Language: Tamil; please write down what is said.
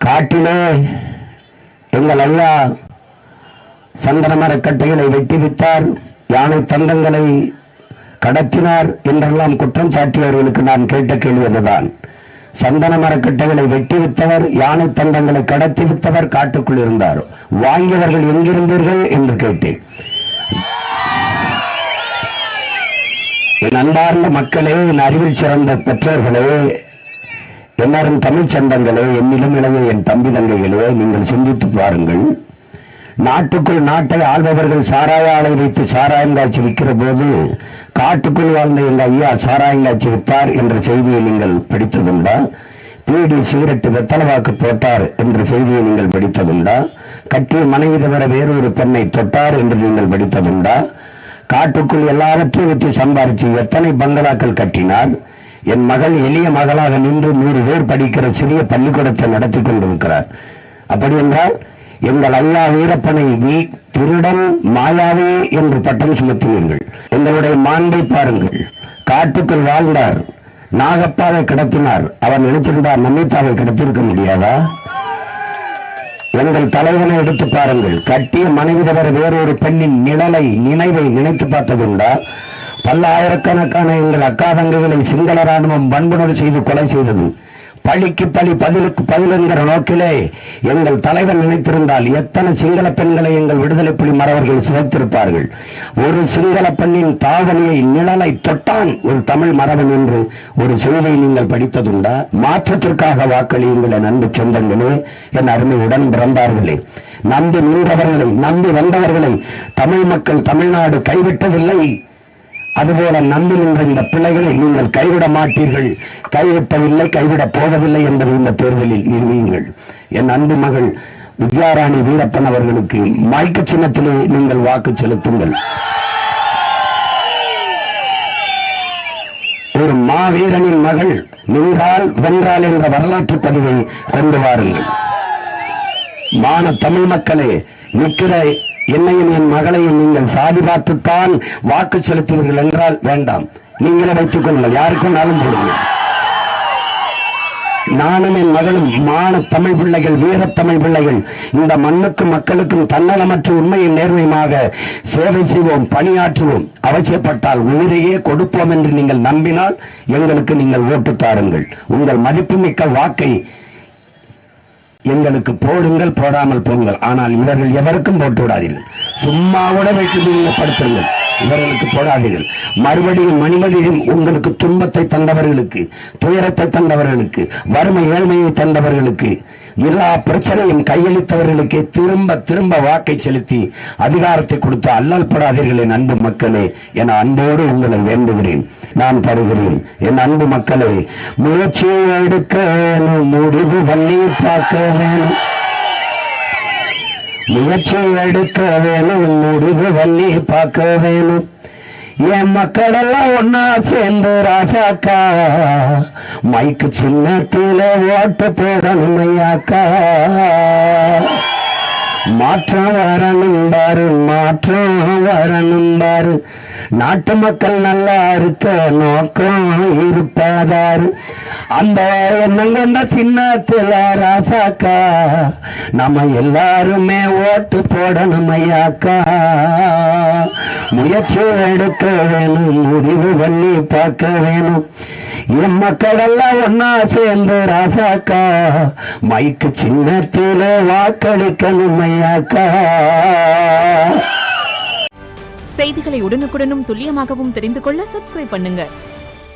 காட்டிலே எங்கள் ஐயா சந்தன மரக்கட்டைகளை வெட்டிவித்தார், யானை தந்தங்களை கடத்தினார் என்றெல்லாம் குற்றம் சாட்டியவர்களுக்கு நான் கேட்ட கேள்வி அதுதான். சந்தன மரக்கட்டைகளை வெட்டிவித்தவர், யானை தந்தங்களை கடத்திவித்தவர் காட்டுக்குள் இருந்தார். வாங்கியவர்கள் எங்கிருந்தீர்கள் என்று கேட்டேன். என் அன்பார்ந்த மக்களே, என் அறிவில் சிறந்த பெற்றோர்களே, எல்லாரும் தமிழ் சொந்தங்களே, என்னிலும் இளைய என் தம்பி தங்கைகளே, நீங்கள் சிந்தித்து பாருங்கள். நாட்டுக்குள் நாட்டை ஆள்பவர்கள் சாராய ஆலை வைத்து சாராயங்காய்ச்சி விற்கிற போது காட்டுக்குள் வாழ்ந்த எங்க ஐயா சாராயங்காய்ச்சி விற்றார் என்ற செய்தியை நீங்கள் படித்ததுண்டா? பீடி சிகரெட்டு வெத்தலவாக்கு போட்டார் என்ற செய்தியை நீங்கள் படித்ததுண்டா? கட்டிய மனைவி தவிர வேறொரு பெண்ணை தொட்டார் என்று நீங்கள் படித்ததுண்டா? காட்டுக்குள் எல்லாவற்றையும் வச்சு சம்பாரிச்சு எத்தனை பங்களாக்கள் கட்டினார்? என் மகள் எளிய மகளாக நின்று 100 பேர் படிக்கிற சிறிய பள்ளிக்கூடத்தை நடத்தி கொண்டிருக்கிறார். அப்படி என்றால் எங்கள் ஐயா வீரப்பனை திருடன் மாயாவே என்று பட்டம் சுமத்தினீர்கள். எங்களுடைய மாண்பை பாருங்கள். காட்டுக்குள் வாழ்ந்தார், நாகப்பாவை கடத்தினார். அவர் நினைச்சிருந்தார் நமிதாவை கடத்திருக்க முடியாதா? எங்கள் தலைவனை எடுத்து பாருங்கள். கட்டிய மனைவி தவிர வேறொரு பெண்ணின் நினைவை நினைத்து பார்த்ததுண்டா? பல்லாயிரக்கணக்கான எங்கள் அக்கா தங்கைகளை சிங்கள ராணுவம் வன்புணர்வு செய்து கொலை செய்தது. பழிக்கு பழி பதிலுக்கு பதில் என்கிற நோக்கிலே எங்கள் தலைவர் நினைத்திருந்தால் எத்தனை சிங்கள பெண்களை எங்கள் விடுதலை புலி மறவர்கள் சிதைத்திருப்பார்கள். ஒரு சிங்கள பெண்ணின் தாவணியை நிழலை தொட்டான் ஒரு தமிழ் மறவன் என்று ஒரு செய்தியை நீங்கள் படித்ததுண்டா? மாற்றத்திற்காக வாக்களியுங்கள் என் அன்பு சொந்தங்களே, என் அருமை உடன் பிறந்தார்களே. நம்பி நின்றவர்களை, நம்பி வந்தவர்களை தமிழ் மக்கள், தமிழ்நாடு கைவிட்டதில்லை. அதுபோல நம்பி நின்ற இந்த பிள்ளைகளை நீங்கள் கைவிட மாட்டீர்கள். கைவிட்டதில்லை, கைவிடப் போவதில்லை என்பதை இந்த தேர்தலில் நிறுவியுங்கள். என் அன்பு மகள் வித்யாராணி வீரப்பன் அவர்களுக்கு மைக்கு சின்னத்திலே நீங்கள் வாக்கு செலுத்துங்கள். ஒரு மாவீரனின் மகள் நின்றால் வென்றால் என்ற வரலாற்று பதிவை கொண்டு வாருங்கள். மான தமிழ் மக்களே, நிற்கிற என்னையும் என் மகளையும் நீங்கள் சாதி பார்த்துத்தான் வாக்கு செலுத்துவீர்கள் என்றால் வேண்டாம், நீங்களே வைத்துக் கொள்ளுங்கள். யாருக்கும் நாளும் போடுங்க. நானும் என் மகளும் மான தமிழ் பிள்ளைகள், வீர தமிழ் பிள்ளைகள். இந்த மண்ணுக்கும் மக்களுக்கும் தன்னலமற்ற உண்மையும் நேர்மையுமாக சேவை செய்வோம், பணியாற்றுவோம். அவசியப்பட்டால் உயிரையே கொடுப்போம் என்று நீங்கள் நம்பினால் எங்களுக்கு நீங்கள் ஓட்டு தாருங்கள். உங்கள் மதிப்புமிக்க வாக்கை எங்களுக்கு போடுங்கள், போடாமல் போங்கள். ஆனால் இவர்கள் எவருக்கும் போட்டு விடாதீர்கள். சும்மா கூட வைத்து படுத்துங்கள், இவர்களுக்கு போடாதீர்கள். மறுபடியும் மணிமதியும் உங்களுக்கு துன்பத்தை தந்தவர்களுக்கு, துயரத்தை தந்தவர்களுக்கு, வறுமை ஏழ்மையை தந்தவர்களுக்கு, எல்லா பிரச்சனையும் கையளித்தவர்களுக்கு திரும்ப திரும்ப வாக்கை செலுத்தி அதிகாரத்தை கொடுத்து அல்லல் படாதீர்கள். என் அன்பு மக்களே, என அன்போடு உங்களை வேண்டுகிறேன், நான் தருகிறேன். என் அன்பு மக்களே, முயற்சியை எடுக்க வேணும், முடிவு பண்ணி பார்க்க வேணும். முயற்சியை எடுக்க வேணும், முடிவு பண்ணி பார்க்க வேணும். என் மக்கள் எல்லாம் ஒன்னா சேர்ந்து ராசாக்கா மைக்கு சின்னத்தில ஓட்டு போடணும் ஐயாக்கா. மாற்றம் வரணும் பாரு, மாற்றம் வரணும் பாரு. நாட்டு மக்கள் நல்லா இருக்க நோக்கம் இருப்பதாரு. அந்த எண்ணம் கொண்ட சின்னத்துல ராசாக்கா நம்ம எல்லாருமே ஓட்டு போடணும் ஐயாக்கா. முயற்சி எடுக்க வேணும், முடிவு பண்ணி பார்க்க வேணும். என் மக்கள் எல்லாம் ஒன்னா சேர்ந்து ராசாக்கா மைக்கு சின்னத்தில வாக்களிக்கணும் ஐயாக்கா. செய்திகளை உடனுக்குடனும் துல்லியமாகவும் தெரிந்து கொள்ள சப்ஸ்கிரைப் பண்ணுங்க.